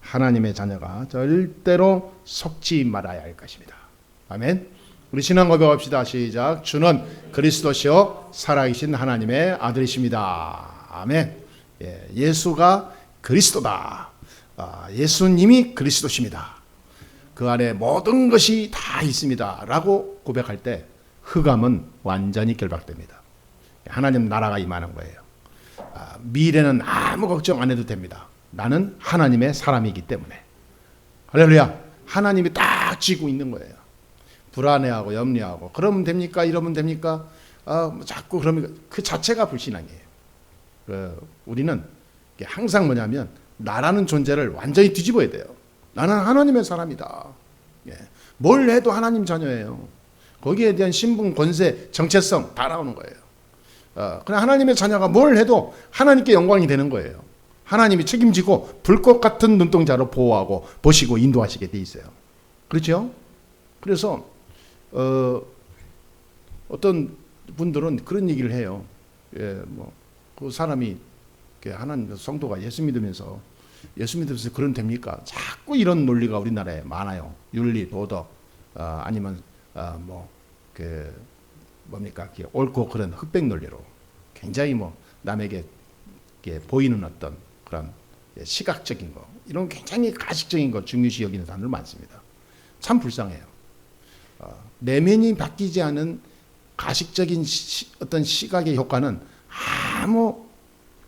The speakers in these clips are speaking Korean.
하나님의 자녀가 절대로 속지 말아야 할 것입니다. 아멘. 우리 신앙 고백합시다. 시작. 주는 그리스도시요 살아계신 하나님의 아들이십니다. 아멘. 예수가 그리스도다. 예수님이 그리스도십니다. 그 안에 모든 것이 다 있습니다. 라고 고백할 때 흑암은 완전히 결박됩니다. 하나님 나라가 임하는 거예요. 미래는 아무 걱정 안 해도 됩니다. 나는 하나님의 사람이기 때문에. 할렐루야. 하나님이 딱 쥐고 있는 거예요. 불안해하고 염려하고 그러면 됩니까? 이러면 됩니까? 자꾸 그러면 그 자체가 불신앙이에요. 우리는 항상 뭐냐면 나라는 존재를 완전히 뒤집어야 돼요. 나는 하나님의 사람이다. 뭘 해도 하나님 자녀예요. 거기에 대한 신분, 권세, 정체성 다 나오는 거예요. 그냥 하나님의 자녀가 뭘 해도 하나님께 영광이 되는 거예요. 하나님이 책임지고 불꽃 같은 눈동자로 보호하고 보시고 인도하시게 돼 있어요. 그렇죠? 그래서 어떤 분들은 그런 얘기를 해요. 그 사람이 하나님 성도가 예수 믿으면서 그런 됩니까? 자꾸 이런 논리가 우리나라에 많아요. 윤리, 도덕, 아니면 뭡니까? 옳고 그런 흑백 논리로 굉장히 남에게 보이는 어떤 그런 시각적인 거, 이런 굉장히 가식적인 거 중요시 여기는 사람들 많습니다. 참 불쌍해요. 내면이 바뀌지 않은 가식적인 어떤 시각의 효과는 아무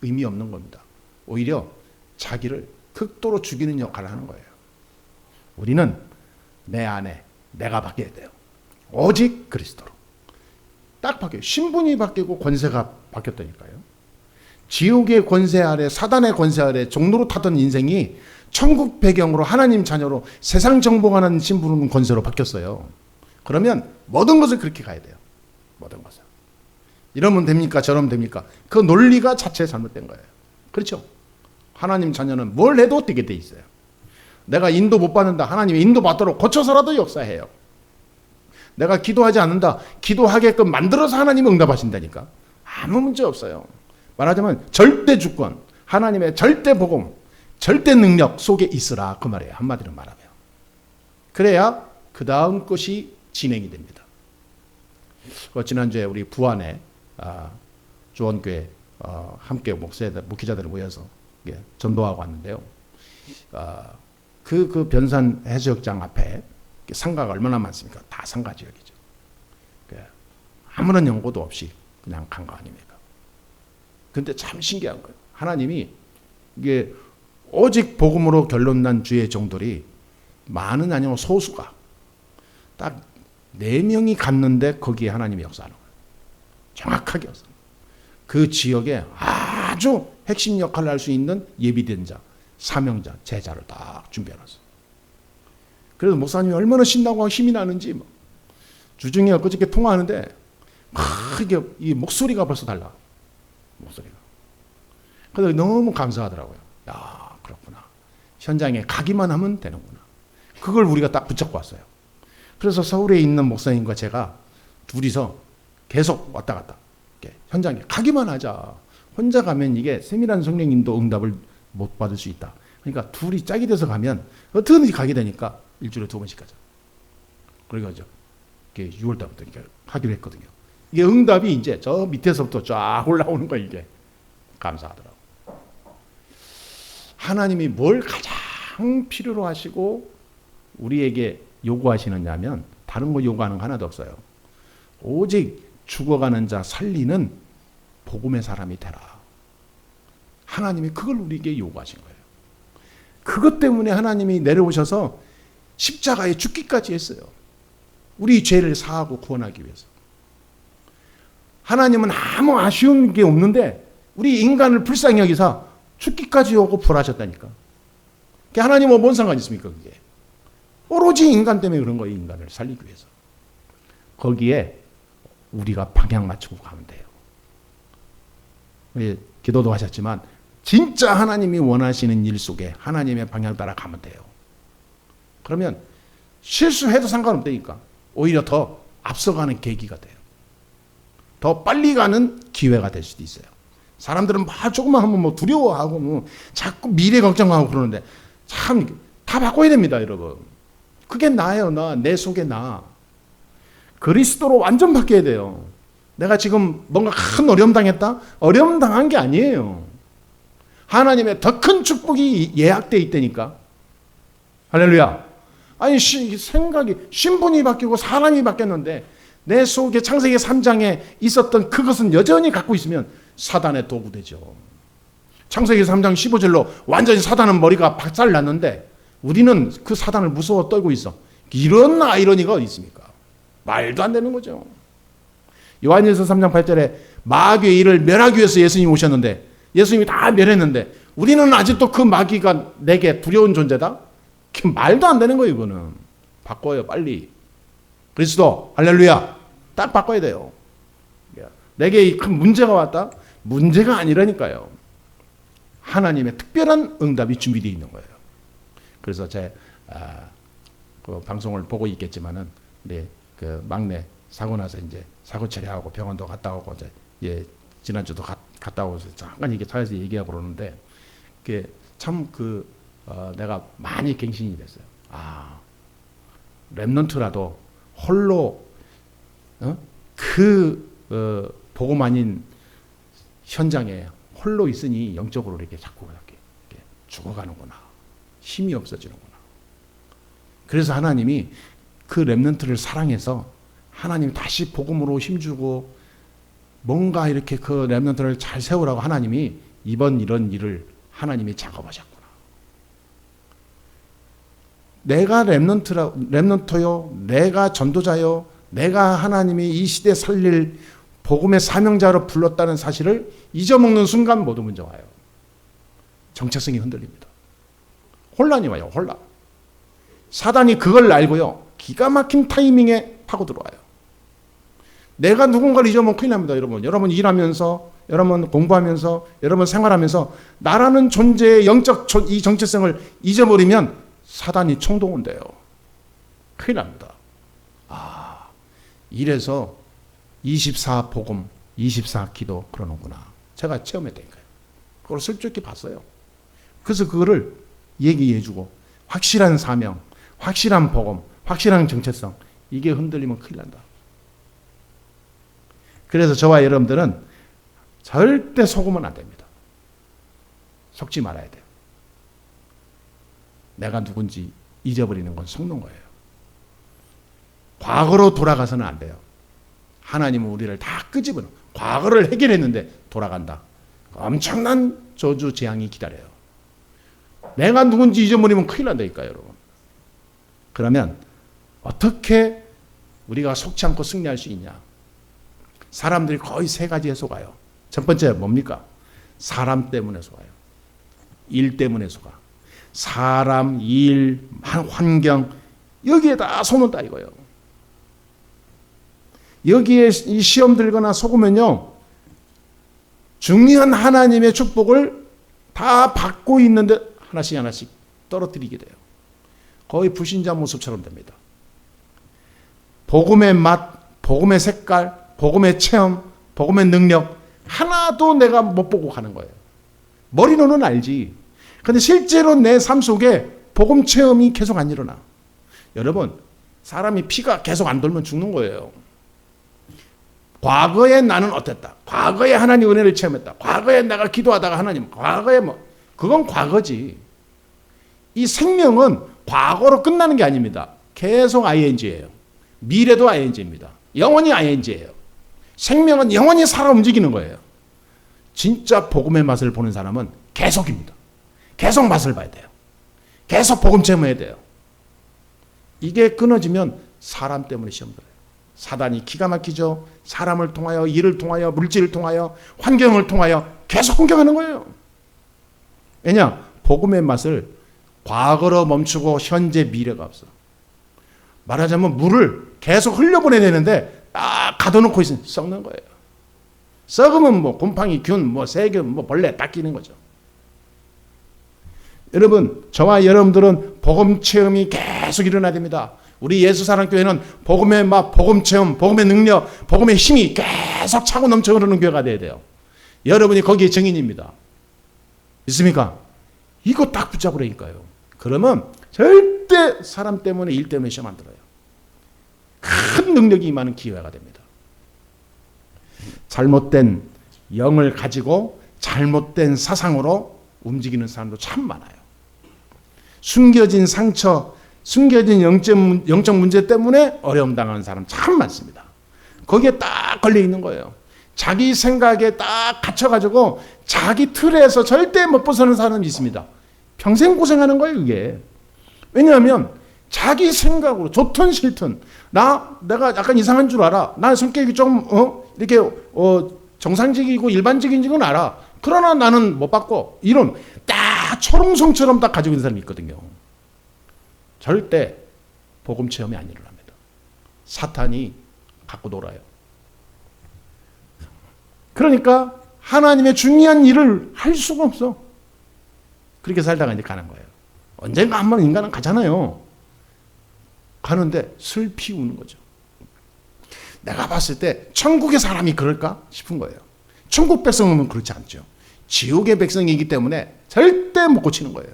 의미 없는 겁니다. 오히려 자기를 극도로 죽이는 역할을 하는 거예요. 우리는 내 안에 내가 바뀌어야 돼요. 오직 그리스도로. 딱 바뀌어요. 신분이 바뀌고 권세가 바뀌었다니까요. 지옥의 권세 아래, 사단의 권세 아래 종로로 타던 인생이 천국 배경으로 하나님 자녀로 세상 정복하는 신분은 권세로 바뀌었어요. 그러면 모든 것을 그렇게 가야 돼요. 모든 것을. 이러면 됩니까? 저러면 됩니까? 그 논리가 자체에 잘못된 거예요. 그렇죠? 하나님 자녀는 뭘 해도 되게 돼 있어요. 내가 인도 못 받는다. 하나님이 인도 받도록 고쳐서라도 역사해요. 내가 기도하지 않는다. 기도하게끔 만들어서 하나님이 응답하신다니까. 아무 문제 없어요. 말하자면 절대 주권, 하나님의 절대 복음, 절대 능력 속에 있으라 그 말이에요. 한마디로 말하면. 그래야 그 다음 것이 진행이 됩니다. 지난주에 우리 부안에 주원교회 함께 목회자들을 모여서 전도하고 왔는데요. 그 변산 해수욕장 앞에 상가가 얼마나 많습니까? 다 상가 지역이죠. 아무런 연고도 없이 그냥 간 거 아닙니까? 근데 참 신기한 거예요. 하나님이 이게 오직 복음으로 결론난 주의 종들이 많은 아니면 소수가 딱 4명이 갔는데 거기에 하나님이 역사하는 거예요. 정확하게 역사하는 거예요. 그 지역에 아주 핵심 역할을 할 수 있는 예비된 자, 사명자, 제자를 딱 준비해놨어요. 그래서 목사님이 얼마나 신나고 힘이 나는지 주중에 엊그저께 통화하는데 이게 이 목소리가 벌써 달라. 목소리가. 그래서 너무 감사하더라고요. 야, 그렇구나. 현장에 가기만 하면 되는구나. 그걸 우리가 딱 붙잡고 왔어요. 그래서 서울에 있는 목사님과 제가 둘이서 계속 왔다 갔다. 현장에 가기만 하자. 혼자 가면 이게 세밀한 성령 인도 응답을 못 받을 수 있다. 그러니까 둘이 짝이 돼서 가면 어떻게든지 가게 되니까 일주일에 2번씩 가자. 그래가지고 6월 달부터 하기로 했거든요. 이게 응답이 이제 저 밑에서부터 쫙 올라오는 거예요. 이게 감사하더라고. 하나님이 뭘 가장 필요로 하시고 우리에게 요구하시느냐면 다른 거 요구하는 거 하나도 없어요. 오직 죽어가는 자 살리는 복음의 사람이 되라. 하나님이 그걸 우리에게 요구하신 거예요. 그것 때문에 하나님이 내려오셔서 십자가에 죽기까지 했어요. 우리 죄를 사하고 구원하기 위해서. 하나님은 아무 아쉬운 게 없는데 우리 인간을 불쌍히 여기사 죽기까지 오고 부활하셨다니까. 하나님은 뭔 상관이 있습니까? 그게. 오로지 인간 때문에 그런 거예요. 인간을 살리기 위해서. 거기에 우리가 방향 맞추고 가면 돼요. 기도도 하셨지만 진짜 하나님이 원하시는 일 속에 하나님의 방향 따라 가면 돼요. 그러면 실수해도 상관없다니까. 오히려 더 앞서가는 계기가 돼요. 더 빨리 가는 기회가 될 수도 있어요. 사람들은 조금만 하면 두려워하고 자꾸 미래 걱정하고 그러는데 참 다 바꿔야 됩니다, 여러분. 그게 나예요, 내 속에 나. 그리스도로 완전 바뀌어야 돼요. 내가 지금 뭔가 큰 어려움 당했다? 어려움 당한 게 아니에요. 하나님의 더 큰 축복이 예약되어 있다니까. 할렐루야. 아니, 생각이, 신분이 바뀌고 사람이 바뀌었는데 내 속에 창세기 3장에 있었던 그것은 여전히 갖고 있으면 사단의 도구되죠. 창세기 3장 15절로 완전히 사단은 머리가 박살났는데 우리는 그 사단을 무서워 떨고 있어. 이런 아이러니가 어디 있습니까? 말도 안 되는 거죠. 요한일서 3장 8절에 마귀의 일을 멸하기 위해서 예수님이 오셨는데 예수님이 다 멸했는데 우리는 아직도 그 마귀가 내게 두려운 존재다? 말도 안 되는 거예요. 이거는 바꿔요, 빨리. 그리스도 할렐루야, 딱 바꿔야 돼요. 내게 큰 문제가 왔다? 문제가 아니라니까요. 하나님의 특별한 응답이 준비되어 있는 거예요. 그래서 그 방송을 보고 있겠지만은 그 막내 사고 나서 이제 사고 처리하고 병원도 갔다 오고 이제 지난주도 갔다 오고 잠깐 이게 차에서 얘기하고 그러는데 그게 참 내가 많이 갱신이 됐어요. 렘넌트라도 홀로 복음 아닌 현장에 홀로 있으니 영적으로 이렇게 자꾸 이렇게 죽어가는구나. 힘이 없어지는구나. 그래서 하나님이 그 렘넌트를 사랑해서 하나님이 다시 복음으로 힘주고 뭔가 이렇게 그 렘넌트를 잘 세우라고 하나님이 이번 이런 일을 하나님이 작업하셨구나. 내가 렘넌트요, 내가 전도자요, 내가 하나님이 이 시대 살릴 복음의 사명자로 불렀다는 사실을 잊어먹는 순간 모든 문제가 와요. 정체성이 흔들립니다. 혼란이 와요. 혼란. 사단이 그걸 알고요, 기가 막힌 타이밍에 파고 들어와요. 내가 누군가를 잊어먹으면 큰일 납니다. 여러분 일하면서, 여러분 공부하면서, 여러분 생활하면서 나라는 존재의 이 정체성을 잊어버리면 사단이 총동원돼요. 큰일 납니다. 이래서 24 복음, 24 기도 그러는구나. 제가 체험했다니까요. 그걸 슬쩍히 봤어요. 그래서 그거를 얘기해주고 확실한 사명, 확실한 복음, 확실한 정체성, 이게 흔들리면 큰일 난다. 그래서 저와 여러분들은 절대 속으면 안 됩니다. 속지 말아야 돼요. 내가 누군지 잊어버리는 건 속는 거예요. 과거로 돌아가서는 안 돼요. 하나님은 우리를 다 끄집어내. 과거를 해결했는데 돌아간다. 엄청난 저주 재앙이 기다려요. 내가 누군지 잊어버리면 큰일 난다니까요, 여러분. 그러면 어떻게 우리가 속지 않고 승리할 수 있냐? 사람들이 거의 세 가지에 속아요. 첫 번째 뭡니까? 사람 때문에 속아요. 일 때문에 속아. 사람, 일, 환경, 여기에 다 속는다 이거예요. 여기에 이 시험 들거나 속으면요, 중요한 하나님의 축복을 다 받고 있는데 하나씩 떨어뜨리게 돼요. 거의 불신자 모습처럼 됩니다. 복음의 맛, 복음의 색깔, 복음의 체험, 복음의 능력 하나도 내가 못 보고 가는 거예요. 머리로는 알지. 근데 실제로 내 삶 속에 복음 체험이 계속 안 일어나. 여러분, 사람이 피가 계속 안 돌면 죽는 거예요. 과거에 나는 어땠다. 과거에 하나님 은혜를 체험했다. 과거에 내가 기도하다가 하나님, 과거에 그건 과거지. 이 생명은 과거로 끝나는 게 아닙니다. 계속 ing예요. 미래도 ing입니다. 영원히 ing예요. 생명은 영원히 살아 움직이는 거예요. 진짜 복음의 맛을 보는 사람은 계속입니다. 계속 맛을 봐야 돼요. 계속 복음 체험해야 돼요. 이게 끊어지면 사람 때문에 시험 들어요. 사단이 기가 막히죠. 사람을 통하여, 일을 통하여, 물질을 통하여, 환경을 통하여 계속 공격하는 거예요. 왜냐? 복음의 맛을 과거로 멈추고 현재 미래가 없어. 말하자면 물을 계속 흘려보내야 되는데 딱 가둬놓고 있으면 썩는 거예요. 썩으면 곰팡이, 균, 세균, 벌레 딱 끼는 거죠. 여러분, 저와 여러분들은 복음 체험이 계속 일어나야 됩니다. 우리 예수사랑교회는 복음의 맛, 복음 체험, 복음의 능력, 복음의 힘이 계속 차고 넘쳐 흐르는 교회가 돼야 돼요. 여러분이 거기에 증인입니다. 있습니까? 이거 딱 붙잡으라니까요. 그러면 절대 사람 때문에 일 때문에 시험 안 들어요. 큰 능력이 임하는 기회가 됩니다. 잘못된 영을 가지고 잘못된 사상으로 움직이는 사람도 참 많아요. 숨겨진 상처, 숨겨진 영적 문제 때문에 어려움 당하는 사람 참 많습니다. 거기에 딱 걸려 있는 거예요. 자기 생각에 딱 갇혀가지고 자기 틀에서 절대 못 벗어나는 사람이 있습니다. 평생 고생하는 거예요, 이게. 왜냐하면 자기 생각으로 좋든 싫든 내가 약간 이상한 줄 알아. 나 성격이 좀 이렇게 정상적이고 일반적인 건 알아. 그러나 나는 못 받고 이런 딱 초롱성처럼 딱 가지고 있는 사람이 있거든요. 절대 복음 체험이 안 일어납니다. 사탄이 갖고 놀아요. 그러니까 하나님의 중요한 일을 할 수가 없어. 그렇게 살다가 이제 가는 거예요. 언젠가 한번 인간은 가잖아요. 가는데 슬피 우는 거죠. 내가 봤을 때 천국의 사람이 그럴까 싶은 거예요. 천국 백성은 그렇지 않죠. 지옥의 백성이기 때문에 절대 못 고치는 거예요.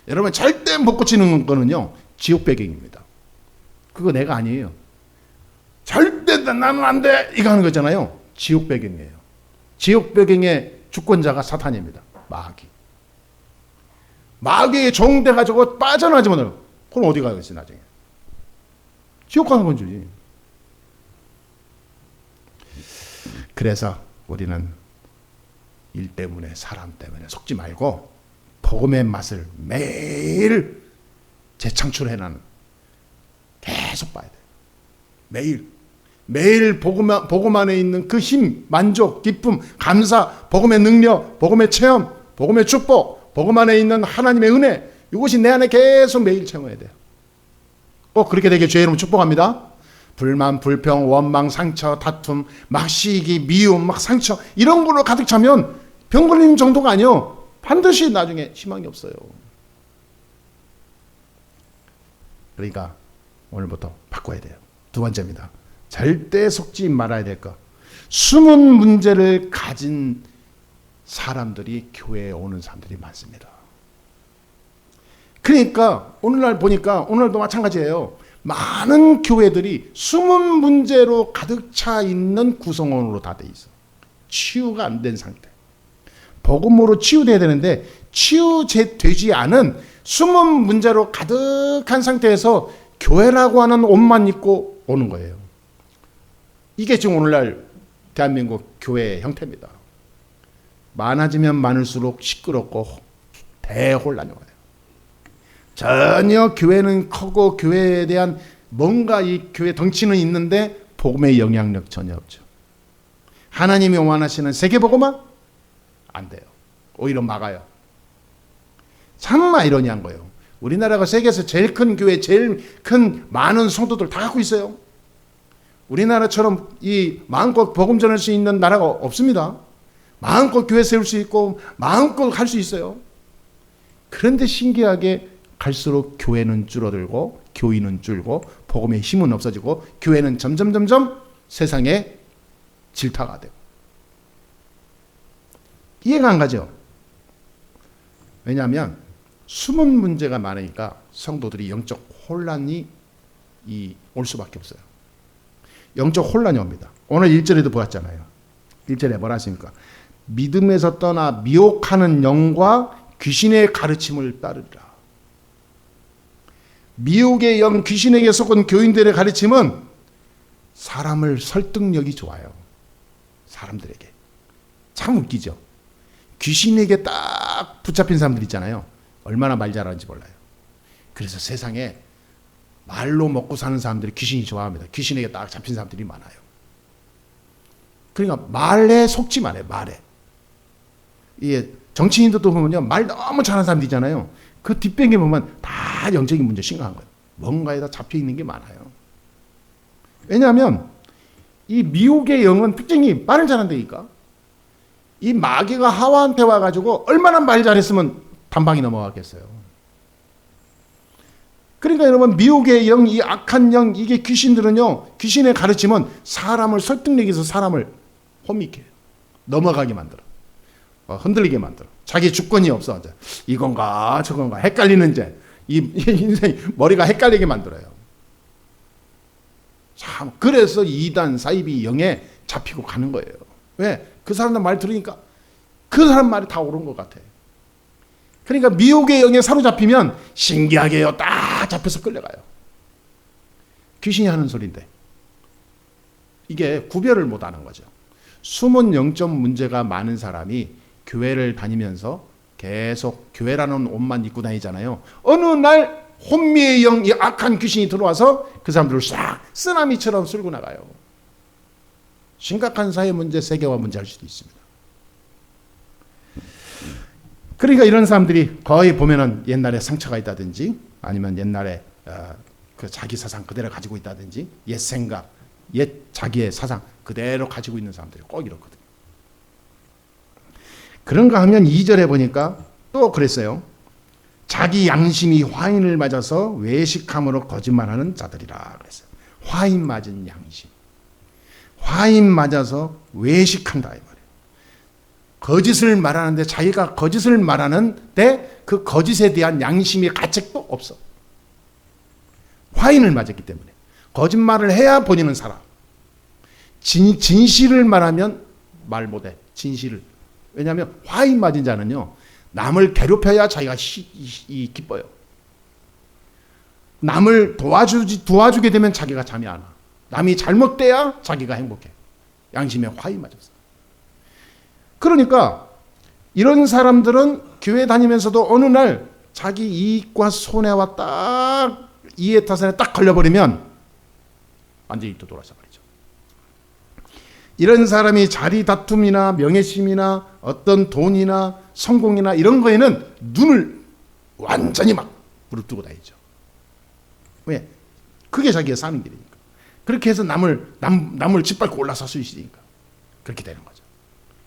여러분, 절대 못 고치는 거는요, 지옥 배경입니다. 그거 내가 아니에요. 절대 나는 안 돼! 이거 하는 거잖아요. 지옥 배경이에요. 지옥 배경의 주권자가 사탄입니다. 마귀의 종 돼가지고 빠져나지 못해요. 그럼 어디 가겠어요, 나중에? 지옥 가는 건지. 그래서 우리는 일 때문에, 사람 때문에 속지 말고 복음의 맛을 매일 재창출해나는 계속 봐야 돼요. 매일 복음 안에 있는 그 힘, 만족, 기쁨, 감사, 복음의 능력, 복음의 체험, 복음의 축복, 복음 안에 있는 하나님의 은혜, 이것이 내 안에 계속 매일 체험해야 돼요. 꼭 그렇게 되게 주의 이름으로 축복합니다. 불만, 불평, 원망, 상처, 다툼, 막 시기, 미움, 막 상처 이런 걸로 가득 차면 병 걸리는 정도가 아니요. 반드시 나중에 희망이 없어요. 그러니까 오늘부터 바꿔야 돼요. 두 번째입니다. 절대 속지 말아야 될 것. 숨은 문제를 가진 사람들이 교회에 오는 사람들이 많습니다. 그러니까 오늘날 보니까 오늘도 마찬가지예요. 많은 교회들이 숨은 문제로 가득 차 있는 구성원으로 다 돼 있어. 치유가 안 된 상태. 복음으로 치유돼야 되는데 치유되지 않은 숨은 문제로 가득한 상태에서 교회라고 하는 옷만 입고 오는 거예요. 이게 지금 오늘날 대한민국 교회의 형태입니다. 많아지면 많을수록 시끄럽고 대혼란이 와요. 전혀 교회는 크고 교회에 대한 뭔가 이 교회 덩치는 있는데 복음의 영향력 전혀 없죠. 하나님이 원하시는 세계복음화? 안 돼요. 오히려 막아요. 참 아이러니한 거예요. 우리나라가 세계에서 제일 큰 교회, 제일 큰 많은 성도들 다 갖고 있어요. 우리나라처럼 이 마음껏 복음 전할 수 있는 나라가 없습니다. 마음껏 교회 세울 수 있고 마음껏 할 수 있어요. 그런데 신기하게 갈수록 교회는 줄어들고 교인은 줄고 복음의 힘은 없어지고 교회는 점점 세상에 질타가 되고. 이해가 안 가죠? 왜냐하면 숨은 문제가 많으니까 성도들이 영적 혼란이 올 수밖에 없어요. 영적 혼란이 옵니다. 오늘 1절에도 보았잖아요. 1절에 뭐라 하십니까? 믿음에서 떠나 미혹하는 영과 귀신의 가르침을 따르리라. 미혹의 영, 귀신에게 속은 교인들의 가르침은 사람을 설득력이 좋아요. 사람들에게. 참 웃기죠? 귀신에게 딱 붙잡힌 사람들 있잖아요. 얼마나 말 잘하는지 몰라요. 그래서 세상에 말로 먹고 사는 사람들이 귀신이 좋아합니다. 귀신에게 딱 잡힌 사람들이 많아요. 그러니까 말에 속지 말아요. 말에. 이 정치인들도 보면요, 말 너무 잘하는 사람들 있잖아요. 그 뒷배경에 보면 다 영적인 문제 심각한 거예요. 뭔가에다 잡혀 있는 게 많아요. 왜냐하면 이 미혹의 영은 특징이 말을 잘한다니까. 이 마귀가 하와한테 와가지고 얼마나 말 잘했으면 단방이 넘어갔겠어요. 그러니까 여러분, 미혹의 영, 이 악한 영, 이게 귀신들은요, 귀신의 가르침은 사람을 설득력에서 사람을 혼미케 해요. 넘어가게 만들어. 흔들리게 만들어. 자기 주권이 없어. 이건가 저건가 헷갈리는 이 인생 머리가 헷갈리게 만들어요. 참 그래서 이단 사이비 영에 잡히고 가는 거예요. 왜? 그 사람들 말 들으니까 그 사람 말이 다 옳은 것 같아. 그러니까 미혹의 영에 사로잡히면 신기하게요. 딱 잡혀서 끌려가요. 귀신이 하는 소리인데 이게 구별을 못하는 거죠. 숨은 영적 문제가 많은 사람이 교회를 다니면서 계속 교회라는 옷만 입고 다니잖아요. 어느 날 혼미의 영, 이 악한 귀신이 들어와서 그 사람들을 싹 쓰나미처럼 쓸고 나가요. 심각한 사회 문제, 세계화 문제 할 수도 있습니다. 그러니까 이런 사람들이 거의 보면은 옛날에 상처가 있다든지 아니면 옛날에 그 자기 사상 그대로 가지고 있다든지 옛 생각, 옛 자기의 사상 그대로 가지고 있는 사람들이 꼭 이렇거든요. 그런가 하면 2절에 보니까 또 그랬어요. 자기 양심이 화인을 맞아서 외식함으로 거짓말하는 자들이라 그랬어요. 화인 맞은 양심. 화인 맞아서 외식한다 이 말이에요. 거짓을 말하는데 자기가 거짓을 말하는데 그 거짓에 대한 양심의 가책도 없어. 화인을 맞았기 때문에. 거짓말을 해야 본인은 살아. 진실을 말하면 말 못해. 진실을. 왜냐하면 화인 맞은 자는요. 남을 괴롭혀야 자기가 기뻐요. 남을 도와주게 되면 자기가 잠이 안 와. 남이 잘못돼야 자기가 행복해. 양심에 화인 맞았어. 그러니까 이런 사람들은 교회 다니면서도 어느 날 자기 이익과 손해와 딱 이해타산에 딱 걸려버리면 완전히 또 돌아서 버리죠. 이런 사람이 자리 다툼이나 명예심이나 어떤 돈이나 성공이나 이런 거에는 눈을 완전히 막 부릅뜨고 다니죠. 왜? 그게 자기가 사는 길이니까. 그렇게 해서 남을 짓밟고 올라설 수 있으니까 그렇게 되는 거죠.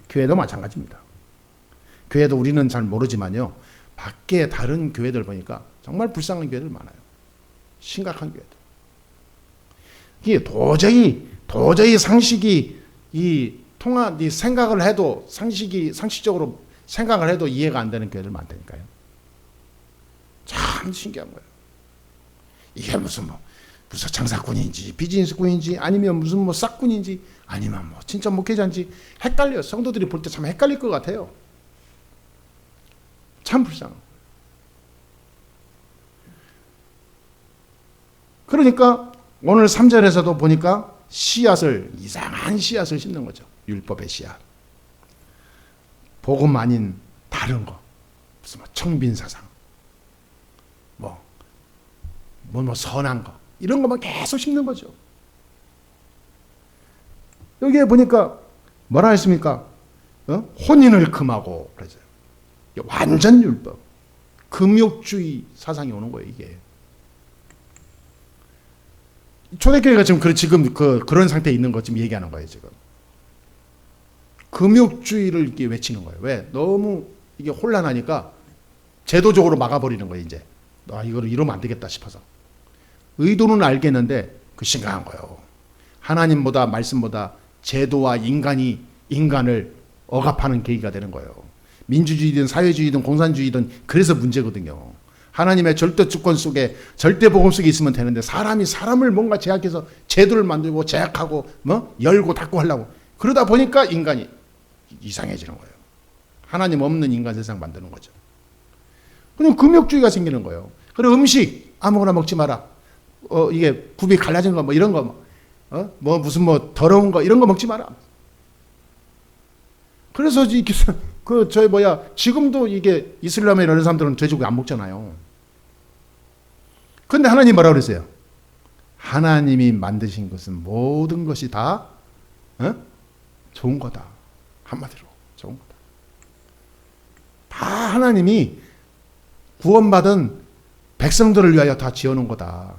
교회도 마찬가지입니다. 교회도 우리는 잘 모르지만요. 밖에 다른 교회들 보니까 정말 불쌍한 교회들 많아요. 심각한 교회들. 이게 도저히 상식이 이 생각을 해도 상식적으로 생각을 해도 이해가 안 되는 교회들 많다니까요. 참 신기한 거예요. 이게 무슨 장사꾼인지 비즈니스꾼인지 아니면 무슨 싹꾼인지 아니면 진짜 목회자인지 헷갈려요. 성도들이 볼 때 참 헷갈릴 것 같아요. 참 불쌍해요. 그러니까 오늘 3절에서도 보니까 이상한 씨앗을 심는 거죠. 율법의 씨앗. 복음 아닌 다른 거. 무슨 청빈사상. 선한 거. 이런 것만 계속 심는 거죠. 여기에 보니까 뭐라 했습니까? 혼인을 금하고 그러죠. 완전 율법. 금욕주의 사상이 오는 거예요, 이게. 초대교회가 지금 그런 상태에 있는 거 지금 얘기하는 거예요, 지금. 금욕주의를 이렇게 외치는 거예요. 왜? 너무 이게 혼란하니까 제도적으로 막아버리는 거예요, 이제. 이거를 이러면 안 되겠다 싶어서. 의도는 알겠는데 그 심각한 거예요. 하나님보다 말씀보다 제도와 인간을 억압하는 계기가 되는 거예요. 민주주의든 사회주의든 공산주의든 그래서 문제거든요. 하나님의 절대 주권 속에 절대 복음 속에 있으면 되는데 사람을 뭔가 제약해서 제도를 만들고 제약하고 열고 닫고 하려고 그러다 보니까 인간이 이상해지는 거예요. 하나님 없는 인간 세상 만드는 거죠. 그럼 금욕주의가 생기는 거예요. 그리고 음식 아무거나 먹지 마라. 이게 굽이 갈라진 거 이런 거 무슨 더러운 거 이런 거 먹지 마라. 그래서 지금도 이게 이슬람에 이런 사람들은 돼지고기 안 먹잖아요. 근데 하나님 뭐라고 그랬어요? 하나님이 만드신 것은 모든 것이 다 좋은 거다. 한마디로 좋은 거다. 다 하나님이 구원받은 백성들을 위하여 다 지어놓은 거다.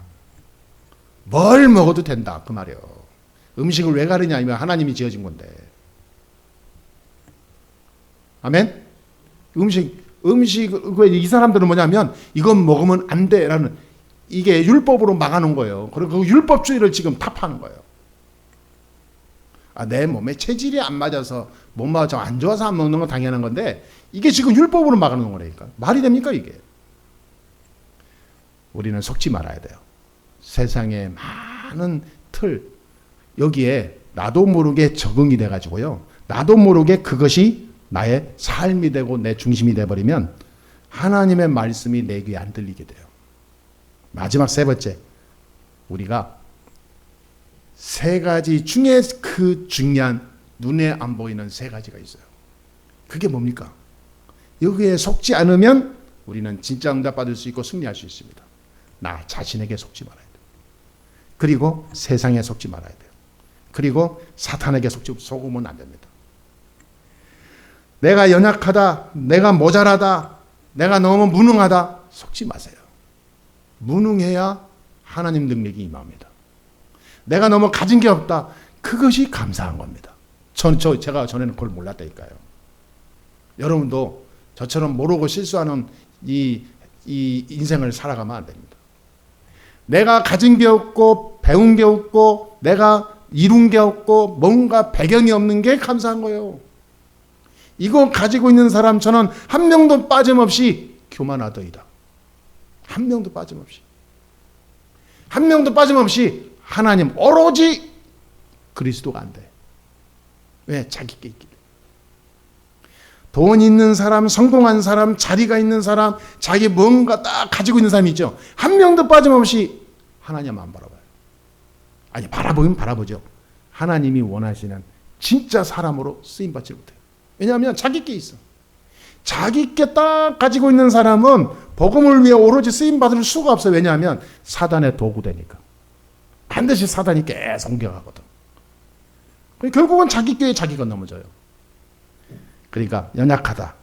뭘 먹어도 된다 그 말이에요. 음식을 왜 가르냐 하면 하나님이 지어진 건데. 아멘? 이 사람들은 뭐냐면 이건 먹으면 안 돼라는 이게 율법으로 막아놓은 거예요. 그리고 그 율법주의를 지금 타파하는 거예요. 내 몸에 체질이 안 맞아서 몸만 좀 안 좋아서 안 먹는 건 당연한 건데 이게 지금 율법으로 막아놓은 거라니까. 말이 됩니까 이게? 우리는 속지 말아야 돼요. 세상에 많은 틀 여기에 나도 모르게 적응이 돼가지고요. 나도 모르게 그것이 나의 삶이 되고 내 중심이 돼버리면 하나님의 말씀이 내 귀에 안 들리게 돼요. 마지막 세 번째, 우리가 세 가지 중에 그 중요한 눈에 안 보이는 세 가지가 있어요. 그게 뭡니까? 여기에 속지 않으면 우리는 진짜 응답받을 수 있고 승리할 수 있습니다. 나 자신에게 속지 말아야 돼요. 그리고 세상에 속지 말아야 돼요. 그리고 사탄에게 속으면 안 됩니다. 내가 연약하다, 내가 모자라다, 내가 너무 무능하다, 속지 마세요. 무능해야 하나님 능력이 임합니다. 내가 너무 가진 게 없다, 그것이 감사한 겁니다. 제가 전에는 그걸 몰랐다니까요. 여러분도 저처럼 모르고 실수하는 이 인생을 살아가면 안 됩니다. 내가 가진 게 없고 배운 게 없고 내가 이룬 게 없고 뭔가 배경이 없는 게 감사한 거예요. 이거 가지고 있는 사람 저는 한 명도 빠짐없이 교만하더이다. 한 명도 빠짐없이. 한 명도 빠짐없이 하나님 오로지 그리스도가 안 돼. 왜? 자기께 있기. 돈 있는 사람, 성공한 사람, 자리가 있는 사람, 자기 뭔가 딱 가지고 있는 사람이 있죠. 한 명도 빠짐없이 하나님 안 바라봐요. 아니 바라보긴 바라보죠. 하나님이 원하시는 진짜 사람으로 쓰임받지 못해요. 왜냐하면 자기께 있어. 자기께 딱 가지고 있는 사람은 복음을 위해 오로지 쓰임받을 수가 없어요. 왜냐하면 사단의 도구되니까. 반드시 사단이 계속 공격하거든. 결국은 자기께 자기가 넘어져요. 그러니까 연약하다,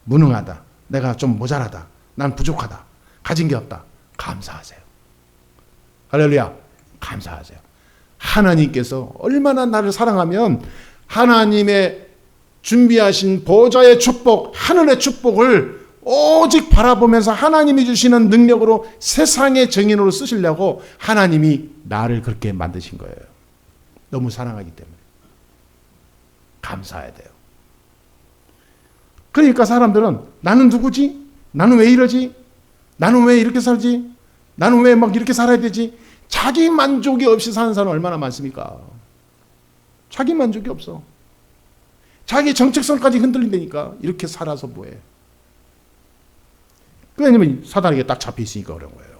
무능하다, 내가 좀 모자라다, 난 부족하다, 가진 게 없다. 감사하세요. 할렐루야. 감사하세요. 하나님께서 얼마나 나를 사랑하면 하나님의 준비하신 보좌의 축복, 하늘의 축복을 오직 바라보면서 하나님이 주시는 능력으로 세상의 정인으로 쓰시려고 하나님이 나를 그렇게 만드신 거예요. 너무 사랑하기 때문에. 감사해야 돼요. 그러니까 사람들은 나는 누구지? 나는 왜 이러지? 나는 왜 이렇게 살지? 나는 왜 막 이렇게 살아야 되지? 자기 만족이 없이 사는 사람 얼마나 많습니까? 자기 만족이 없어. 자기 정체성까지 흔들린다니까. 이렇게 살아서 뭐해? 왜냐면 사단에게 딱 잡혀 있으니까 그런 거예요.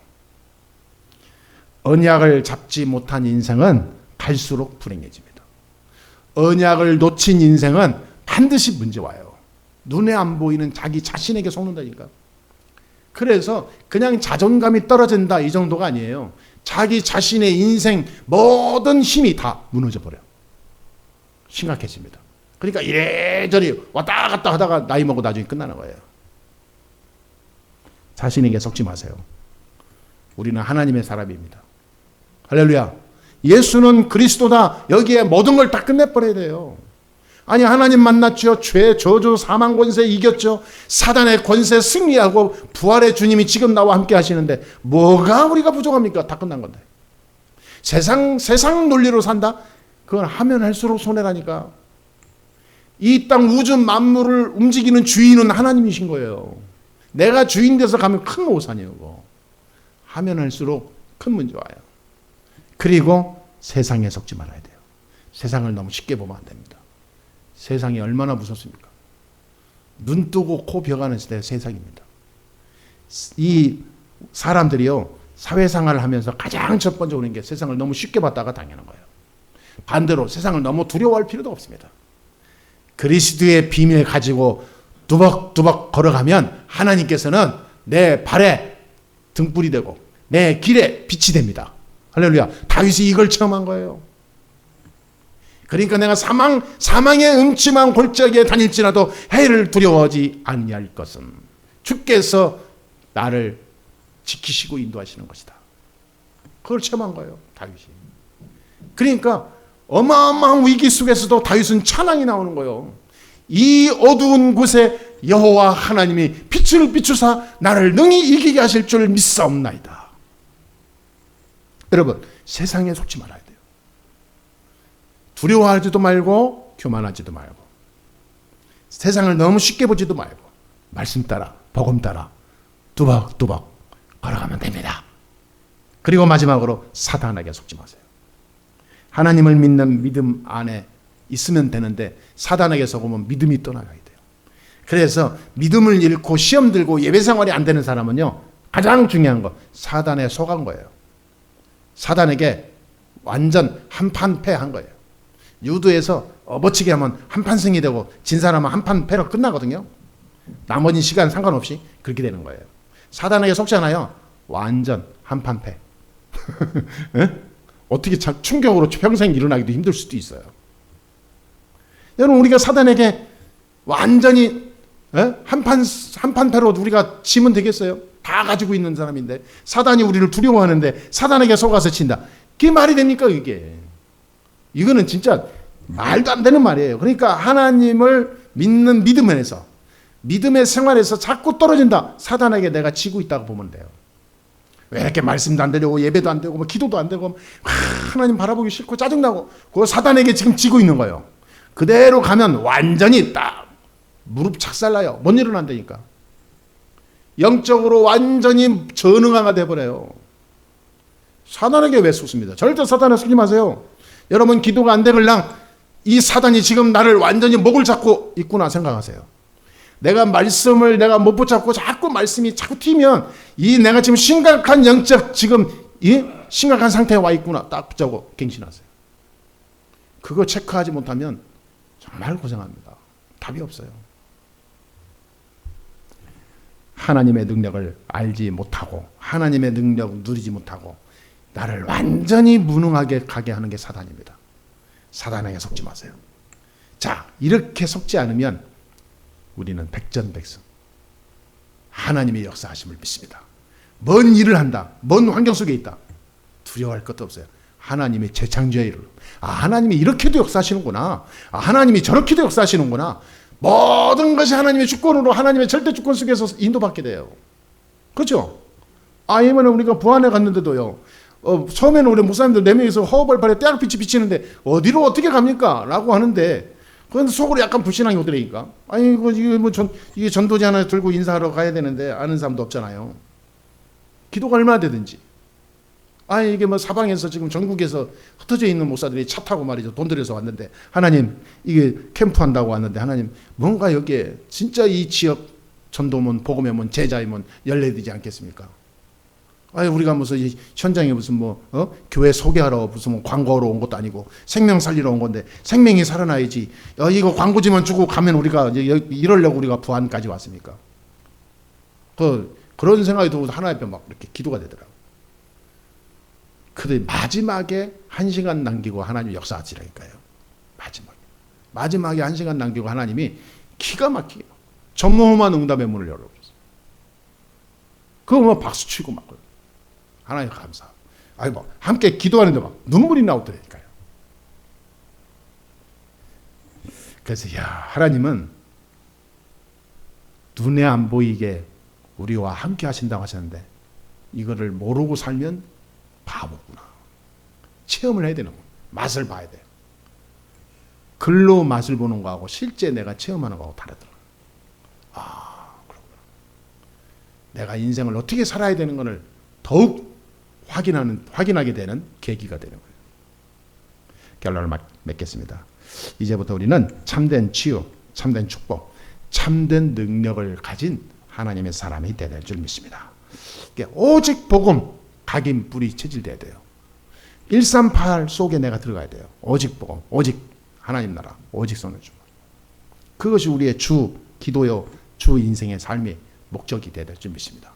언약을 잡지 못한 인생은 갈수록 불행해집니다. 언약을 놓친 인생은 반드시 문제 와요. 눈에 안 보이는 자기 자신에게 속는다니까. 그래서 그냥 자존감이 떨어진다 이 정도가 아니에요. 자기 자신의 인생 모든 힘이 다 무너져 버려요. 심각해집니다. 그러니까 이래저래 왔다 갔다 하다가 나이 먹고 나중에 끝나는 거예요. 자신에게 속지 마세요. 우리는 하나님의 사람입니다. 할렐루야. 예수는 그리스도다. 여기에 모든 걸 다 끝내버려야 돼요. 아니 하나님 만났죠. 죄, 저주, 사망 권세 이겼죠. 사단의 권세 승리하고 부활의 주님이 지금 나와 함께 하시는데 뭐가 우리가 부족합니까? 다 끝난 건데. 세상 논리로 산다? 그건 하면 할수록 손해라니까. 이 땅 우주 만물을 움직이는 주인은 하나님이신 거예요. 내가 주인 돼서 가면 큰 오산이에요. 그거. 하면 할수록 큰 문제 와요. 그리고 세상에 속지 말아야 돼요. 세상을 너무 쉽게 보면 안 됩니다. 세상이 얼마나 무섭습니까? 눈 뜨고 코 벼가는 시대의 세상입니다. 이 사람들이요, 사회생활을 하면서 가장 첫 번째 오는 게 세상을 너무 쉽게 봤다가 당하는 거예요. 반대로 세상을 너무 두려워할 필요도 없습니다. 그리스도의 비밀 가지고 두벅두벅 걸어가면 하나님께서는 내 발에 등불이 되고 내 길에 빛이 됩니다. 할렐루야. 다윗이 이걸 체험한 거예요. 그러니까 내가 사망의 음침한 골짜기에 다닐지라도 해를 두려워하지 아니할 것은 주께서 나를 지키시고 인도하시는 것이다. 그걸 체험한 거예요. 다윗이. 그러니까 어마어마한 위기 속에서도 다윗은 찬양이 나오는 거예요. 이 어두운 곳에 여호와 하나님이 빛을 비추사 나를 능히 이기게 하실 줄 믿사옵나이다. 여러분, 세상에 속지 말아야 돼요. 두려워하지도 말고 교만하지도 말고 세상을 너무 쉽게 보지도 말고 말씀 따라 복음 따라 뚜벅뚜벅 걸어가면 됩니다. 그리고 마지막으로 사단에게 속지 마세요. 하나님을 믿는 믿음 안에 있으면 되는데 사단에게 속으면 믿음이 떠나가야 돼요. 그래서 믿음을 잃고 시험 들고 예배 생활이 안 되는 사람은요, 가장 중요한 거 사단에 속은 거예요. 사단에게 완전 한판 패한 거예요. 유도에서 멋지게 하면 한판 승이 되고 진 사람은 한판 패로 끝나거든요. 나머지 시간 상관없이 그렇게 되는 거예요. 사단에게 속지 않아요. 완전 한판 패. 어떻게 충격으로 평생 일어나기도 힘들 수도 있어요. 여러분, 우리가 사단에게 완전히 한판 패로 우리가 지면 되겠어요? 다 가지고 있는 사람인데 사단이 우리를 두려워하는데 사단에게 속아서 친다. 그게 말이 됩니까? 이거는 진짜 말도 안 되는 말이에요. 그러니까 하나님을 믿는 믿음에서 믿음의 생활에서 자꾸 떨어진다. 사단에게 내가 지고 있다고 보면 돼요. 왜 이렇게 말씀도 안 되려고 예배도 안 되고 기도도 안 되고 하나님 바라보기 싫고 짜증나고 그 사단에게 지금 지고 있는 거예요. 그대로 가면 완전히 딱 무릎 착살나요. 못 일어난다니까. 영적으로 완전히 전응화가 돼버려요. 사단에게 왜 속습니다? 절대 사단에 속지 마세요. 여러분, 기도가 안 되걸랑 이 사단이 지금 나를 완전히 목을 잡고 있구나 생각하세요. 내가 말씀을 내가 못 붙잡고 자꾸 말씀이 자꾸 튀면 이 내가 지금 심각한 영적 지금 이 심각한 상태에 와 있구나 딱 붙잡고 갱신하세요. 그거 체크하지 못하면 정말 고생합니다. 답이 없어요. 하나님의 능력을 알지 못하고 하나님의 능력을 누리지 못하고 나를 완전히 무능하게 가게 하는 게 사단입니다. 사단에게 속지 마세요. 자, 이렇게 속지 않으면 우리는 백전백승 하나님의 역사하심을 믿습니다. 뭔 일을 한다, 뭔 환경 속에 있다, 두려워할 것도 없어요. 하나님의 재창조의 일을, 하나님이 이렇게도 역사하시는구나, 하나님이 저렇게도 역사하시는구나. 모든 것이 하나님의 주권으로 하나님의 절대 주권 속에서 인도받게 돼요. 그렇죠? 아니면 우리가 부안에 갔는데도요, 처음에는 우리 목사님들 4명이서 허허벌판에 떼약빛이 비치는데 어디로 어떻게 갑니까? 라고 하는데 그런데 속으로 약간 불신앙이 오더라니까. 아니 이게 전도지 하나 들고 인사하러 가야 되는데 아는 사람도 없잖아요. 기도가 얼마나 되든지. 아니 이게 사방에서 지금 전국에서 흩어져 있는 목사들이 차 타고 말이죠, 돈 들여서 왔는데 하나님 이게 캠프한다고 왔는데 하나님 뭔가 여기에 진짜 이 지역 전도문 복음의 제자의 문 열려되지 않겠습니까? 아니 우리가 무슨 현장에 무슨 교회 소개하러 무슨 광고하러 온 것도 아니고 생명 살리러 온 건데 생명이 살아나야지. 이거 광고지만 주고 가면 우리가 이러려고 우리가 부안까지 왔습니까? 그런 생각이 들고 하나 앞에 막 이렇게 기도가 되더라고. 근데 마지막에 1시간 남기고 하나님 역사하시라니까요. 마지막에 1시간 남기고 하나님이 기가 막히게 전무후무한 응답의 문을 열어버렸어요. 그거 박수 치고 막 하나님 감사. 함께 기도하는데 막 눈물이 나오더라니까요. 그래서 하나님은 눈에 안 보이게 우리와 함께 하신다고 하셨는데 이거를 모르고 살면 바보구나. 체험을 해야 되는 거예요. 맛을 봐야 돼요. 글로 맛을 보는 거하고 실제 내가 체험하는 거하고 다르더라고요. 그렇구나. 내가 인생을 어떻게 살아야 되는 것을 더욱 확인하게 되는 계기가 되는 거예요. 결론을 맺겠습니다. 이제부터 우리는 참된 치유, 참된 축복, 참된 능력을 가진 하나님의 사람이 되야 될 줄 믿습니다. 오직 복음, 각인, 뿌리 체질돼야 돼요. 138 속에 내가 들어가야 돼요. 오직 복음, 오직 하나님 나라, 오직 선을 주. 그것이 우리의 주 기도요, 주 인생의 삶의 목적이 되야 될 줄 믿습니다.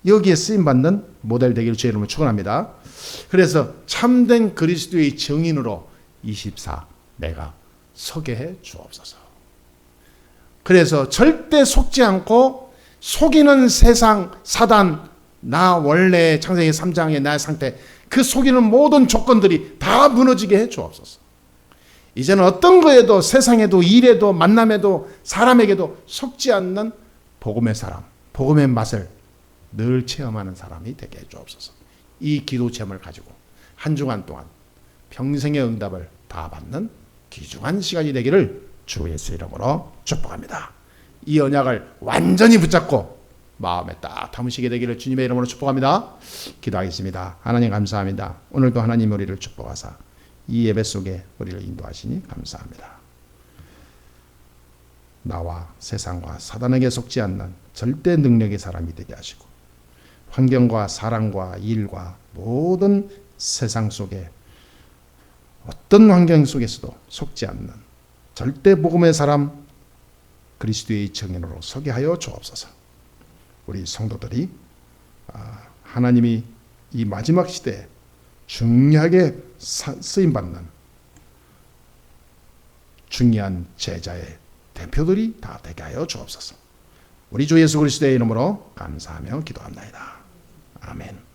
여기에 쓰임받는 모델 되기를 주의 이름으로 축원합니다. 그래서 참된 그리스도의 증인으로 24 내가 서게 해 주옵소서. 그래서 절대 속지 않고 속이는 세상 사단, 나 원래 창세기 3장의 나의 상태, 그 속이는 모든 조건들이 다 무너지게 해 주옵소서. 이제는 어떤 거에도 세상에도 일에도 만남에도 사람에게도 속지 않는 복음의 사람, 복음의 맛을 늘 체험하는 사람이 되게 해 주옵소서. 이 기도 체험을 가지고 한 주간 동안 평생의 응답을 다 받는 귀중한 시간이 되기를 주 예수 이름으로 축복합니다. 이 언약을 완전히 붙잡고 마음에 딱 담으시게 되기를 주님의 이름으로 축복합니다. 기도하겠습니다. 하나님 감사합니다. 오늘도 하나님 우리를 축복하사 이 예배 속에 우리를 인도하시니 감사합니다. 나와 세상과 사단에게 속지 않는 절대 능력의 사람이 되게 하시고 환경과 사랑과 일과 모든 세상 속에 어떤 환경 속에서도 속지 않는 절대 복음의 사람 그리스도의 증인으로 서게 하여 주옵소서. 우리 성도들이 하나님이 이 마지막 시대에 중요하게 쓰임받는 중요한 제자의 대표들이 다 되게 하여 주옵소서. 우리 주 예수 그리스도의 이름으로 감사하며 기도합나이다. 아멘.